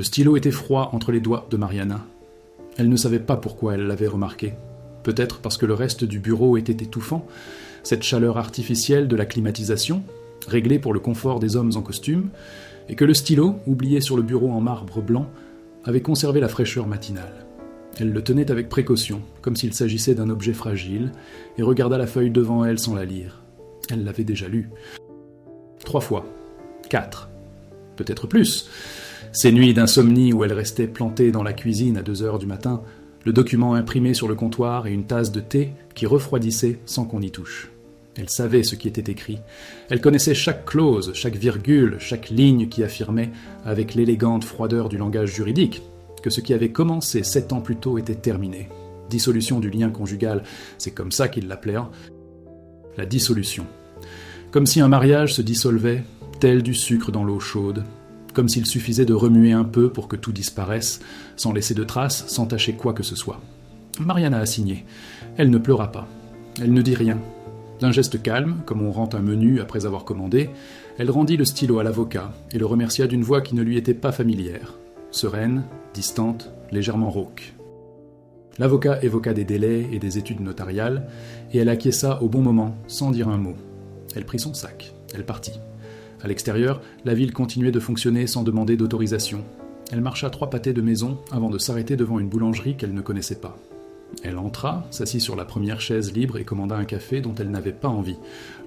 Le stylo était froid entre les doigts de Mariana. Elle ne savait pas pourquoi elle l'avait remarqué. Peut-être parce que le reste du bureau était étouffant, cette chaleur artificielle de la climatisation, réglée pour le confort des hommes en costume, et que le stylo, oublié sur le bureau en marbre blanc, avait conservé la fraîcheur matinale. Elle le tenait avec précaution, comme s'il s'agissait d'un objet fragile, et regarda la feuille devant elle sans la lire. Elle l'avait déjà lue. 3 fois. 4. Peut-être plus. Ces nuits d'insomnie où elle restait plantée dans la cuisine à 2 heures du matin, le document imprimé sur le comptoir et une tasse de thé qui refroidissait sans qu'on y touche. Elle savait ce qui était écrit. Elle connaissait chaque clause, chaque virgule, chaque ligne qui affirmait, avec l'élégante froideur du langage juridique, que ce qui avait commencé 7 ans plus tôt était terminé. Dissolution du lien conjugal, c'est comme ça qu'il l'appelait. La dissolution. Comme si un mariage se dissolvait, tel du sucre dans l'eau chaude, comme s'il suffisait de remuer un peu pour que tout disparaisse, sans laisser de traces, sans tacher quoi que ce soit. Mariana a signé. Elle ne pleura pas. Elle ne dit rien. D'un geste calme, comme on rend un menu après avoir commandé, elle rendit le stylo à l'avocat et le remercia d'une voix qui ne lui était pas familière, sereine, distante, légèrement rauque. L'avocat évoqua des délais et des études notariales, et elle acquiesça au bon moment, sans dire un mot. Elle prit son sac. Elle partit. À l'extérieur, la ville continuait de fonctionner sans demander d'autorisation. Elle marcha 3 pâtés de maison avant de s'arrêter devant une boulangerie qu'elle ne connaissait pas. Elle entra, s'assit sur la première chaise libre et commanda un café dont elle n'avait pas envie.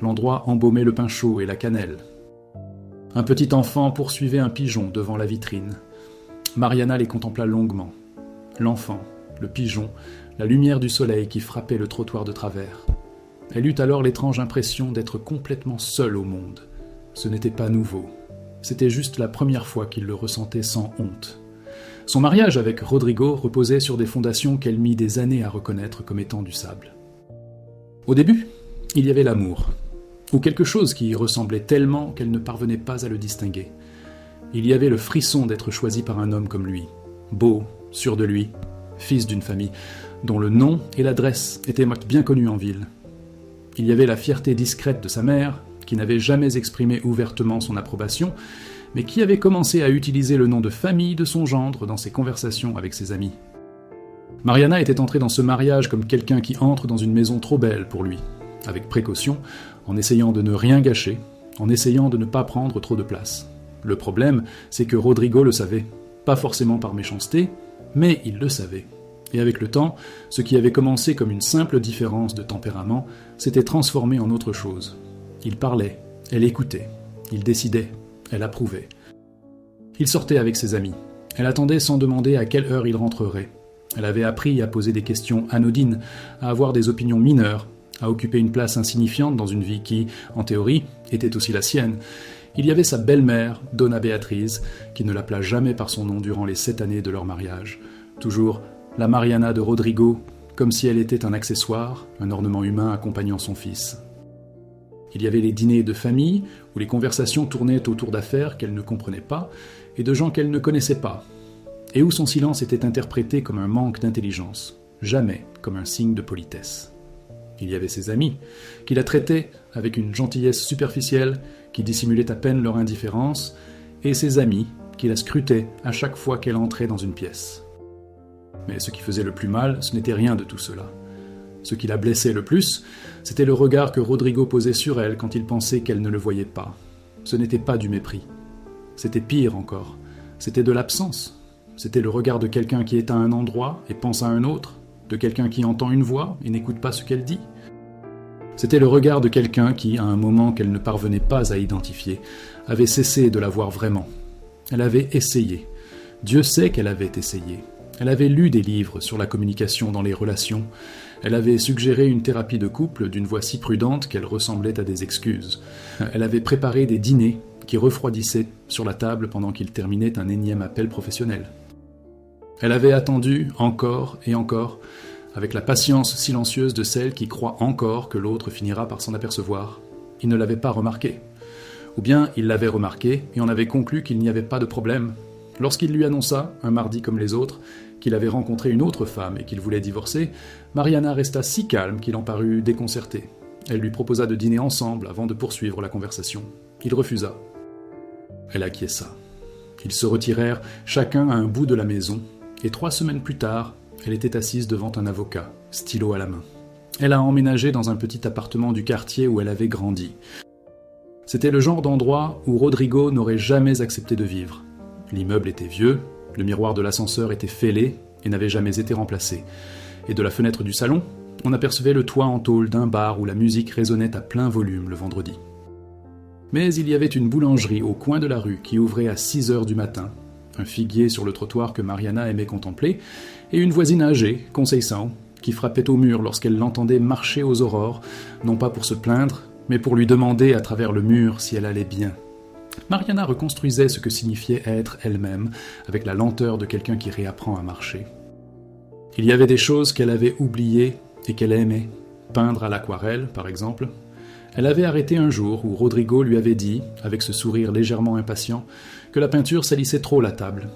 L'endroit embaumait le pain chaud et la cannelle. Un petit enfant poursuivait un pigeon devant la vitrine. Mariana les contempla longuement. L'enfant, le pigeon, la lumière du soleil qui frappait le trottoir de travers. Elle eut alors l'étrange impression d'être complètement seule au monde. Ce n'était pas nouveau. C'était juste la première fois qu'il le ressentait sans honte. Son mariage avec Rodrigo reposait sur des fondations qu'elle mit des années à reconnaître comme étant du sable. Au début, il y avait l'amour, ou quelque chose qui y ressemblait tellement qu'elle ne parvenait pas à le distinguer. Il y avait le frisson d'être choisi par un homme comme lui, beau, sûr de lui, fils d'une famille, dont le nom et l'adresse étaient bien connus en ville. Il y avait la fierté discrète de sa mère, qui n'avait jamais exprimé ouvertement son approbation, mais qui avait commencé à utiliser le nom de famille de son gendre dans ses conversations avec ses amis. Mariana était entrée dans ce mariage comme quelqu'un qui entre dans une maison trop belle pour lui, avec précaution, en essayant de ne rien gâcher, en essayant de ne pas prendre trop de place. Le problème, c'est que Rodrigo le savait, pas forcément par méchanceté, mais il le savait. Et avec le temps, ce qui avait commencé comme une simple différence de tempérament s'était transformé en autre chose. Il parlait, elle écoutait, il décidait, elle approuvait. Il sortait avec ses amis. Elle attendait sans demander à quelle heure il rentrerait. Elle avait appris à poser des questions anodines, à avoir des opinions mineures, à occuper une place insignifiante dans une vie qui, en théorie, était aussi la sienne. Il y avait sa belle-mère, Donna Beatriz, qui ne l'appela jamais par son nom durant les 7 années de leur mariage. Toujours la Mariana de Rodrigo, comme si elle était un accessoire, un ornement humain accompagnant son fils. Il y avait les dîners de famille, où les conversations tournaient autour d'affaires qu'elle ne comprenait pas, et de gens qu'elle ne connaissait pas, et où son silence était interprété comme un manque d'intelligence, jamais comme un signe de politesse. Il y avait ses amis, qui la traitaient avec une gentillesse superficielle, qui dissimulait à peine leur indifférence, et ses amis, qui la scrutaient à chaque fois qu'elle entrait dans une pièce. Mais ce qui faisait le plus mal, ce n'était rien de tout cela. Ce qui la blessait le plus, c'était le regard que Rodrigo posait sur elle quand il pensait qu'elle ne le voyait pas. Ce n'était pas du mépris. C'était pire encore. C'était de l'absence. C'était le regard de quelqu'un qui est à un endroit et pense à un autre, de quelqu'un qui entend une voix et n'écoute pas ce qu'elle dit. C'était le regard de quelqu'un qui, à un moment qu'elle ne parvenait pas à identifier, avait cessé de la voir vraiment. Elle avait essayé. Dieu sait qu'elle avait essayé. Elle avait lu des livres sur la communication dans les relations. Elle avait suggéré une thérapie de couple d'une voix si prudente qu'elle ressemblait à des excuses. Elle avait préparé des dîners qui refroidissaient sur la table pendant qu'il terminait un énième appel professionnel. Elle avait attendu encore et encore, avec la patience silencieuse de celle qui croit encore que l'autre finira par s'en apercevoir. Il ne l'avait pas remarqué. Ou bien il l'avait remarqué et on avait conclu qu'il n'y avait pas de problème. Lorsqu'il lui annonça, un mardi comme les autres, qu'il avait rencontré une autre femme et qu'il voulait divorcer, Mariana resta si calme qu'il en parut déconcerté. Elle lui proposa de dîner ensemble avant de poursuivre la conversation. Il refusa. Elle acquiesça. Ils se retirèrent chacun à un bout de la maison, et 3 semaines plus tard, elle était assise devant un avocat, stylo à la main. Elle a emménagé dans un petit appartement du quartier où elle avait grandi. C'était le genre d'endroit où Rodrigo n'aurait jamais accepté de vivre. L'immeuble était vieux, le miroir de l'ascenseur était fêlé et n'avait jamais été remplacé. Et de la fenêtre du salon, on apercevait le toit en tôle d'un bar où la musique résonnait à plein volume le vendredi. Mais il y avait une boulangerie au coin de la rue qui ouvrait à 6 heures du matin, un figuier sur le trottoir que Mariana aimait contempler, et une voisine âgée, Conceição, qui frappait au mur lorsqu'elle l'entendait marcher aux aurores, non pas pour se plaindre, mais pour lui demander à travers le mur si elle allait bien. Mariana reconstruisait ce que signifiait être elle-même, avec la lenteur de quelqu'un qui réapprend à marcher. Il y avait des choses qu'elle avait oubliées et qu'elle aimait, peindre à l'aquarelle, par exemple. Elle avait arrêté un jour où Rodrigo lui avait dit, avec ce sourire légèrement impatient, que la peinture salissait trop la table.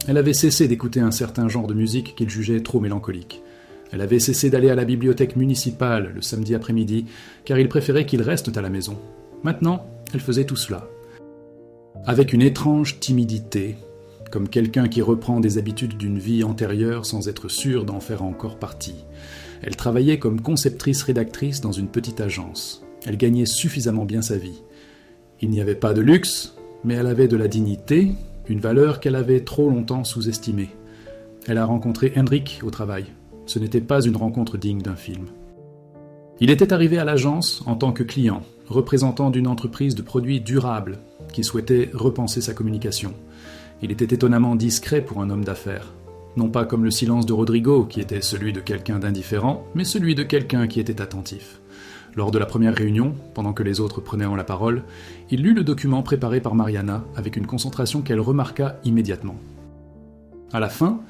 Elle avait cessé d'écouter un certain genre de musique qu'il jugeait trop mélancolique. Elle avait cessé d'aller à la bibliothèque municipale le samedi après-midi, car il préférait qu'ils restent à la maison. Maintenant, elle faisait tout cela. Avec une étrange timidité, comme quelqu'un qui reprend des habitudes d'une vie antérieure sans être sûr d'en faire encore partie. Elle travaillait comme conceptrice-rédactrice dans une petite agence. Elle gagnait suffisamment bien sa vie. Il n'y avait pas de luxe, mais elle avait de la dignité, une valeur qu'elle avait trop longtemps sous-estimée. Elle a rencontré Henrik au travail. Ce n'était pas une rencontre digne d'un film. Il était arrivé à l'agence en tant que client, représentant d'une entreprise de produits durables qui souhaitait repenser sa communication. Il était étonnamment discret pour un homme d'affaires. Non pas comme le silence de Rodrigo, qui était celui de quelqu'un d'indifférent, mais celui de quelqu'un qui était attentif. Lors de la première réunion, pendant que les autres prenaient la parole, il lut le document préparé par Mariana avec une concentration qu'elle remarqua immédiatement. À la fin,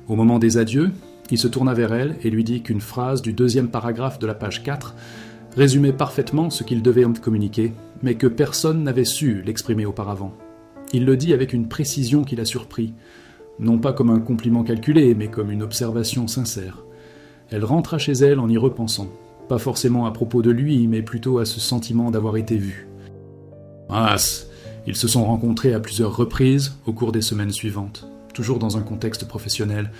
au moment des adieux, il se tourna vers elle et lui dit qu'une phrase du 2e paragraphe de la page 4 résumait parfaitement ce qu'il devait communiquer, mais que personne n'avait su l'exprimer auparavant. Il le dit avec une précision qui la surprit, non pas comme un compliment calculé, mais comme une observation sincère. Elle rentra chez elle en y repensant, pas forcément à propos de lui, mais plutôt à ce sentiment d'avoir été vue. Mince, ils se sont rencontrés à plusieurs reprises au cours des semaines suivantes, toujours dans un contexte professionnel.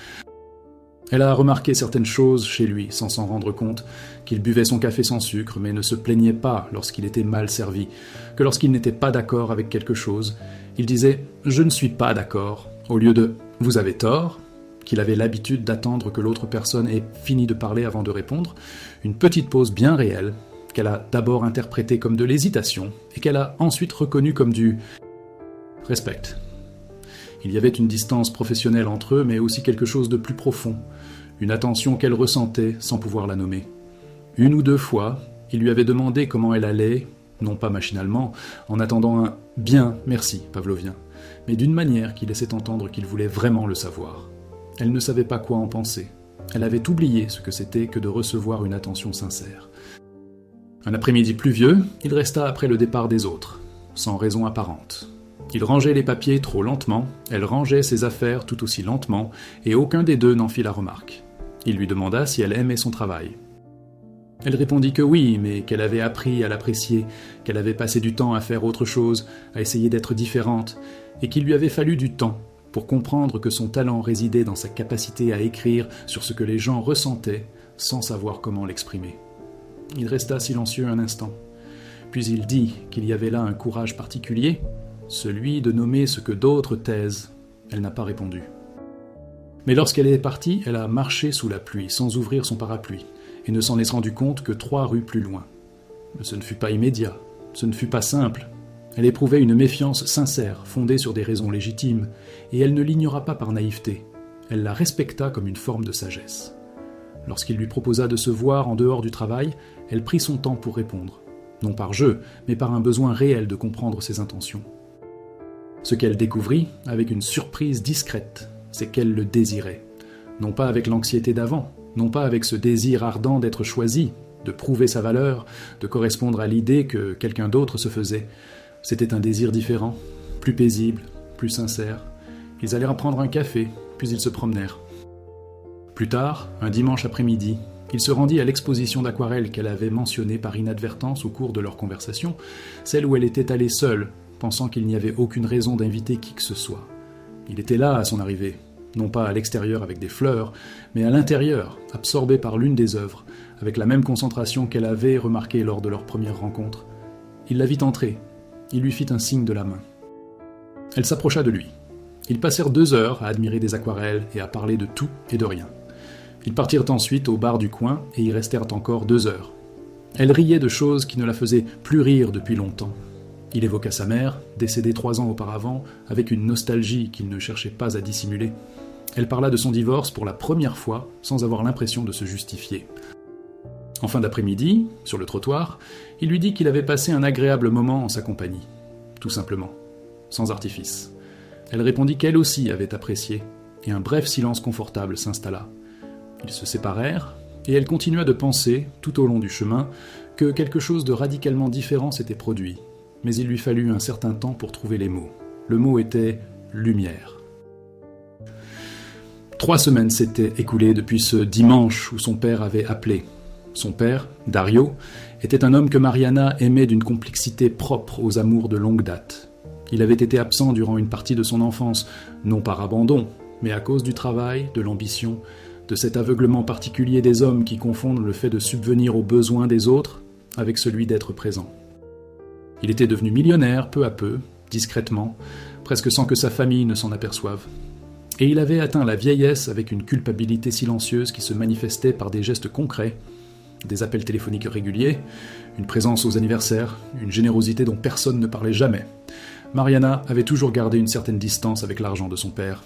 Elle a remarqué certaines choses chez lui, sans s'en rendre compte, qu'il buvait son café sans sucre, mais ne se plaignait pas lorsqu'il était mal servi, que lorsqu'il n'était pas d'accord avec quelque chose, il disait « je ne suis pas d'accord » au lieu de « vous avez tort », qu'il avait l'habitude d'attendre que l'autre personne ait fini de parler avant de répondre, une petite pause bien réelle, qu'elle a d'abord interprétée comme de l'hésitation, et qu'elle a ensuite reconnue comme du « respect ». Il y avait une distance professionnelle entre eux, mais aussi quelque chose de plus profond, une attention qu'elle ressentait sans pouvoir la nommer. 1 ou 2 fois, il lui avait demandé comment elle allait, non pas machinalement, en attendant un « bien, merci » pavlovien, mais d'une manière qui laissait entendre qu'il voulait vraiment le savoir. Elle ne savait pas quoi en penser. Elle avait oublié ce que c'était que de recevoir une attention sincère. Un après-midi pluvieux, il resta après le départ des autres, sans raison apparente. Il rangeait les papiers trop lentement, elle rangeait ses affaires tout aussi lentement, et aucun des deux n'en fit la remarque. Il lui demanda si elle aimait son travail. Elle répondit que oui, mais qu'elle avait appris à l'apprécier, qu'elle avait passé du temps à faire autre chose, à essayer d'être différente, et qu'il lui avait fallu du temps pour comprendre que son talent résidait dans sa capacité à écrire sur ce que les gens ressentaient sans savoir comment l'exprimer. Il resta silencieux un instant. Puis il dit qu'il y avait là un courage particulier, celui de nommer ce que d'autres taisent. Elle n'a pas répondu. Mais lorsqu'elle est partie, elle a marché sous la pluie, sans ouvrir son parapluie, et ne s'en est rendu compte que 3 rues plus loin. Ce ne fut pas immédiat, ce ne fut pas simple. Elle éprouvait une méfiance sincère, fondée sur des raisons légitimes, et elle ne l'ignora pas par naïveté. Elle la respecta comme une forme de sagesse. Lorsqu'il lui proposa de se voir en dehors du travail, elle prit son temps pour répondre. Non par jeu, mais par un besoin réel de comprendre ses intentions. Ce qu'elle découvrit, avec une surprise discrète, c'est qu'elle le désirait. Non pas avec l'anxiété d'avant, non pas avec ce désir ardent d'être choisi, de prouver sa valeur, de correspondre à l'idée que quelqu'un d'autre se faisait. C'était un désir différent, plus paisible, plus sincère. Ils allèrent prendre un café, puis ils se promenèrent. Plus tard, un dimanche après-midi, il se rendit à l'exposition d'aquarelles qu'elle avait mentionnée par inadvertance au cours de leur conversation, celle où elle était allée seule, pensant qu'il n'y avait aucune raison d'inviter qui que ce soit. Il était là à son arrivée, non pas à l'extérieur avec des fleurs, mais à l'intérieur, absorbé par l'une des œuvres, avec la même concentration qu'elle avait remarquée lors de leur première rencontre. Il la vit entrer. Il lui fit un signe de la main. Elle s'approcha de lui. Ils passèrent 2 heures à admirer des aquarelles et à parler de tout et de rien. Ils partirent ensuite au bar du coin et y restèrent encore 2 heures. Elle riait de choses qui ne la faisaient plus rire depuis longtemps. Il évoqua sa mère, décédée 3 ans auparavant, avec une nostalgie qu'il ne cherchait pas à dissimuler. Elle parla de son divorce pour la première fois, sans avoir l'impression de se justifier. En fin d'après-midi, sur le trottoir, il lui dit qu'il avait passé un agréable moment en sa compagnie. Tout simplement, sans artifice. Elle répondit qu'elle aussi avait apprécié, et un bref silence confortable s'installa. Ils se séparèrent, et elle continua de penser, tout au long du chemin, que quelque chose de radicalement différent s'était produit. Mais il lui fallut un certain temps pour trouver les mots. Le mot était « lumière ». 3 semaines s'étaient écoulées depuis ce dimanche où son père avait appelé. Son père, Dario, était un homme que Mariana aimait d'une complexité propre aux amours de longue date. Il avait été absent durant une partie de son enfance, non par abandon, mais à cause du travail, de l'ambition, de cet aveuglement particulier des hommes qui confondent le fait de subvenir aux besoins des autres avec celui d'être présent. Il était devenu millionnaire peu à peu, discrètement, presque sans que sa famille ne s'en aperçoive. Et il avait atteint la vieillesse avec une culpabilité silencieuse qui se manifestait par des gestes concrets, des appels téléphoniques réguliers, une présence aux anniversaires, une générosité dont personne ne parlait jamais. Mariana avait toujours gardé une certaine distance avec l'argent de son père.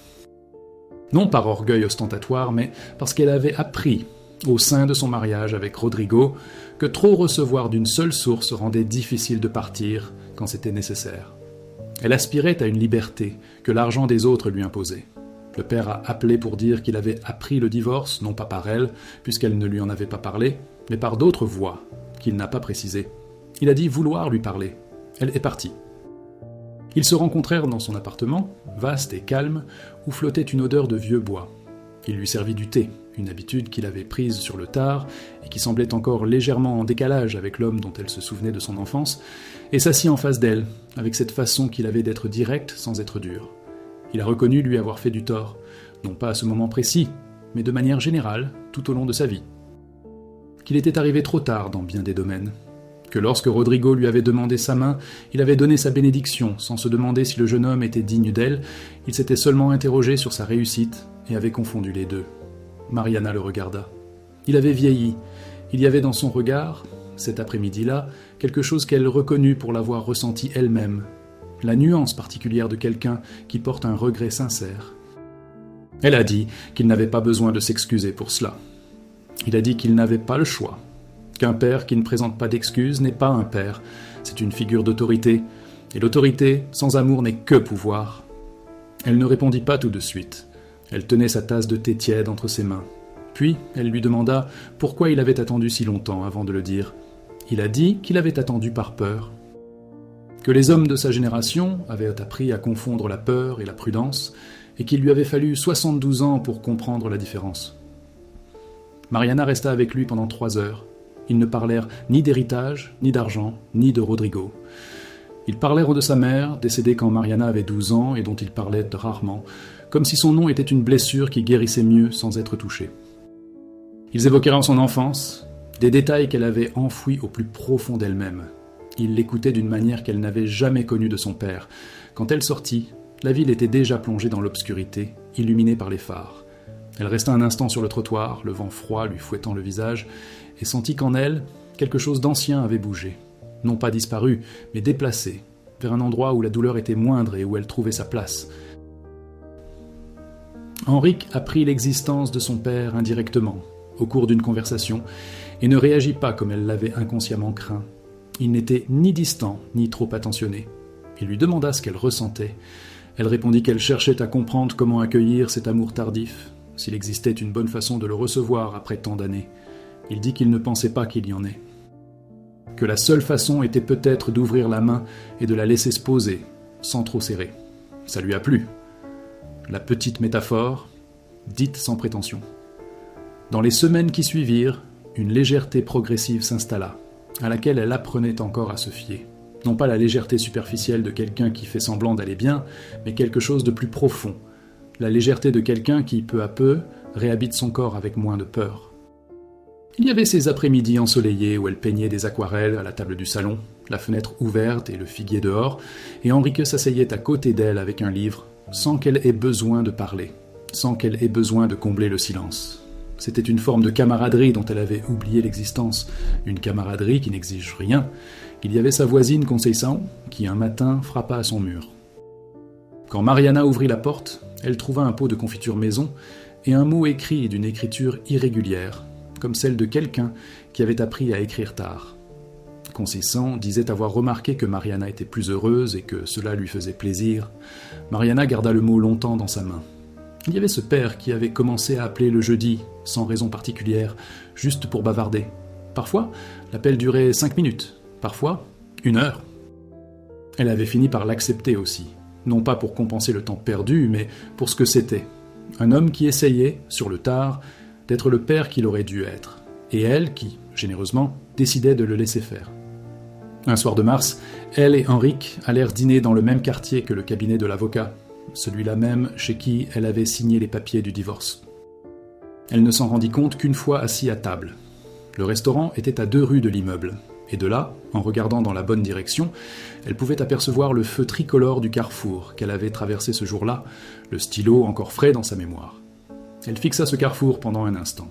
Non par orgueil ostentatoire, mais parce qu'elle avait appris, au sein de son mariage avec Rodrigo, que trop recevoir d'une seule source rendait difficile de partir quand c'était nécessaire. Elle aspirait à une liberté que l'argent des autres lui imposait. Le père a appelé pour dire qu'il avait appris le divorce, non pas par elle, puisqu'elle ne lui en avait pas parlé, mais par d'autres voies, qu'il n'a pas précisées. Il a dit vouloir lui parler. Elle est partie. Ils se rencontrèrent dans son appartement, vaste et calme, où flottait une odeur de vieux bois. Il lui servit du thé, une habitude qu'il avait prise sur le tard et qui semblait encore légèrement en décalage avec l'homme dont elle se souvenait de son enfance, et s'assit en face d'elle, avec cette façon qu'il avait d'être direct sans être dur. Il a reconnu lui avoir fait du tort, non pas à ce moment précis, mais de manière générale, tout au long de sa vie. Qu'il était arrivé trop tard dans bien des domaines. Que lorsque Rodrigo lui avait demandé sa main, il avait donné sa bénédiction, sans se demander si le jeune homme était digne d'elle, il s'était seulement interrogé sur sa réussite et avait confondu les deux. Mariana le regarda. Il avait vieilli. Il y avait dans son regard, cet après-midi-là, quelque chose qu'elle reconnut pour l'avoir ressenti elle-même, la nuance particulière de quelqu'un qui porte un regret sincère. Elle a dit qu'il n'avait pas besoin de s'excuser pour cela. Il a dit qu'il n'avait pas le choix, qu'un père qui ne présente pas d'excuses n'est pas un père, c'est une figure d'autorité, et l'autorité sans amour n'est que pouvoir. Elle ne répondit pas tout de suite. Elle tenait sa tasse de thé tiède entre ses mains. Puis, elle lui demanda pourquoi il avait attendu si longtemps avant de le dire. Il a dit qu'il avait attendu par peur. Que les hommes de sa génération avaient appris à confondre la peur et la prudence, et qu'il lui avait fallu 72 ans pour comprendre la différence. Mariana resta avec lui pendant 3 heures. Ils ne parlèrent ni d'héritage, ni d'argent, ni de Rodrigo. Ils parlèrent de sa mère, décédée quand Mariana avait 12 ans et dont ils parlaient rarement, comme si son nom était une blessure qui guérissait mieux sans être touchée. Ils évoquèrent son enfance, des détails qu'elle avait enfouis au plus profond d'elle-même. Il l'écoutait d'une manière qu'elle n'avait jamais connue de son père. Quand elle sortit, la ville était déjà plongée dans l'obscurité, illuminée par les phares. Elle resta un instant sur le trottoir, le vent froid lui fouettant le visage, et sentit qu'en elle, quelque chose d'ancien avait bougé. Non pas disparu, mais déplacé, vers un endroit où la douleur était moindre et où elle trouvait sa place. Henrique apprit l'existence de son père indirectement, au cours d'une conversation, et ne réagit pas comme elle l'avait inconsciemment craint. Il n'était ni distant, ni trop attentionné. Il lui demanda ce qu'elle ressentait. Elle répondit qu'elle cherchait à comprendre comment accueillir cet amour tardif, s'il existait une bonne façon de le recevoir après tant d'années. Il dit qu'il ne pensait pas qu'il y en ait. Que la seule façon était peut-être d'ouvrir la main et de la laisser se poser, sans trop serrer. Ça lui a plu. La petite métaphore, dite sans prétention. Dans les semaines qui suivirent, une légèreté progressive s'installa, à laquelle elle apprenait encore à se fier. Non pas la légèreté superficielle de quelqu'un qui fait semblant d'aller bien, mais quelque chose de plus profond. La légèreté de quelqu'un qui, peu à peu, réhabite son corps avec moins de peur. Il y avait ces après-midi ensoleillés où elle peignait des aquarelles à la table du salon, la fenêtre ouverte et le figuier dehors, et Henrike s'asseyait à côté d'elle avec un livre, sans qu'elle ait besoin de parler, sans qu'elle ait besoin de combler le silence. C'était une forme de camaraderie dont elle avait oublié l'existence, une camaraderie qui n'exige rien. Il y avait sa voisine Conceição qui un matin frappa à son mur. Quand Mariana ouvrit la porte, elle trouva un pot de confiture maison et un mot écrit d'une écriture irrégulière, comme celle de quelqu'un qui avait appris à écrire tard. Conceição disait avoir remarqué que Mariana était plus heureuse et que cela lui faisait plaisir. Mariana garda le mot longtemps dans sa main. Il y avait ce père qui avait commencé à appeler le jeudi, sans raison particulière, juste pour bavarder. Parfois, l'appel durait 5 minutes, parfois 1 heure. Elle avait fini par l'accepter aussi, non pas pour compenser le temps perdu, mais pour ce que c'était. Un homme qui essayait, sur le tard, d'être le père qu'il aurait dû être, et elle qui, généreusement, décidait de le laisser faire. Un soir de mars, elle et Henrike allèrent dîner dans le même quartier que le cabinet de l'avocat, celui-là même chez qui elle avait signé les papiers du divorce. Elle ne s'en rendit compte qu'une fois assis à table. Le restaurant était à 2 rues de l'immeuble, et de là, en regardant dans la bonne direction, elle pouvait apercevoir le feu tricolore du carrefour qu'elle avait traversé ce jour-là, le stylo encore frais dans sa mémoire. Elle fixa ce carrefour pendant un instant.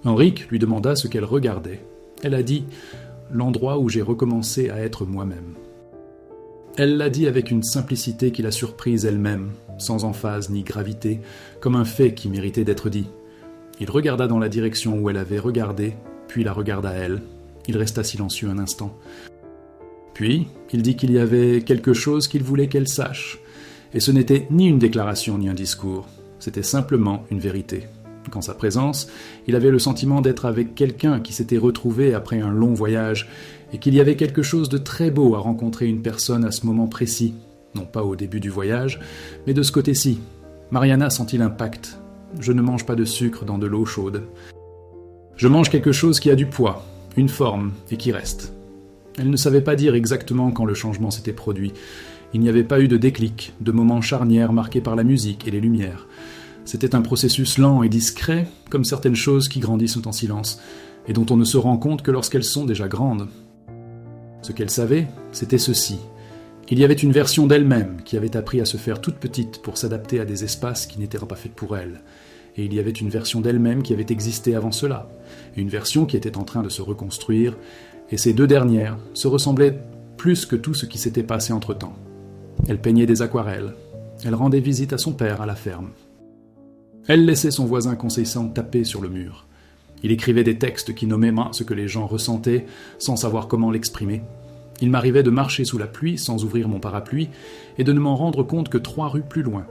Henrike lui demanda ce qu'elle regardait. Elle a dit « l'endroit où j'ai recommencé à être moi-même ». Elle l'a dit avec une simplicité qui la surprise elle-même, sans emphase ni gravité, comme un fait qui méritait d'être dit. Il regarda dans la direction où elle avait regardé, puis la regarda elle. Il resta silencieux un instant. Puis, il dit qu'il y avait quelque chose qu'il voulait qu'elle sache, et ce n'était ni une déclaration ni un discours, c'était simplement une vérité. Qu'en sa présence, il avait le sentiment d'être avec quelqu'un qui s'était retrouvé après un long voyage, et qu'il y avait quelque chose de très beau à rencontrer une personne à ce moment précis, non pas au début du voyage, mais de ce côté-ci. Mariana sentit l'impact. Je ne mange pas de sucre dans de l'eau chaude. Je mange quelque chose qui a du poids, une forme, et qui reste. Elle ne savait pas dire exactement quand le changement s'était produit. Il n'y avait pas eu de déclic, de moment charnière marqué par la musique et les lumières. C'était un processus lent et discret, comme certaines choses qui grandissent en silence, et dont on ne se rend compte que lorsqu'elles sont déjà grandes. Ce qu'elle savait, c'était ceci. Il y avait une version d'elle-même qui avait appris à se faire toute petite pour s'adapter à des espaces qui n'étaient pas faits pour elle. Et il y avait une version d'elle-même qui avait existé avant cela, une version qui était en train de se reconstruire, et ces 2 dernières se ressemblaient plus que tout ce qui s'était passé entre-temps. Elle peignait des aquarelles, elle rendait visite à son père à la ferme. Elle laissait son voisin Conceição taper sur le mur. Il écrivait des textes qui nommaient ce que les gens ressentaient sans savoir comment l'exprimer. Il m'arrivait de marcher sous la pluie sans ouvrir mon parapluie et de ne m'en rendre compte que 3 rues plus loin.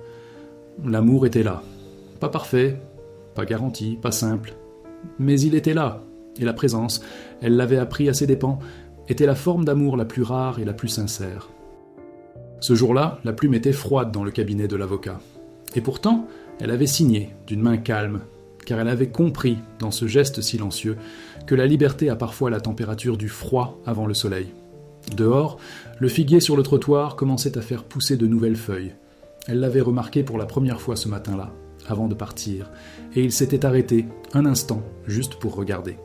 L'amour était là. Pas parfait, pas garanti, pas simple. Mais il était là, et la présence, elle l'avait appris à ses dépens, était la forme d'amour la plus rare et la plus sincère. Ce jour-là, la plume était froide dans le cabinet de l'avocat. Et pourtant, elle avait signé, d'une main calme, car elle avait compris, dans ce geste silencieux, que la liberté a parfois la température du froid avant le soleil. Dehors, le figuier sur le trottoir commençait à faire pousser de nouvelles feuilles. Elle l'avait remarqué pour la première fois ce matin-là, avant de partir, et il s'était arrêté, un instant, juste pour regarder.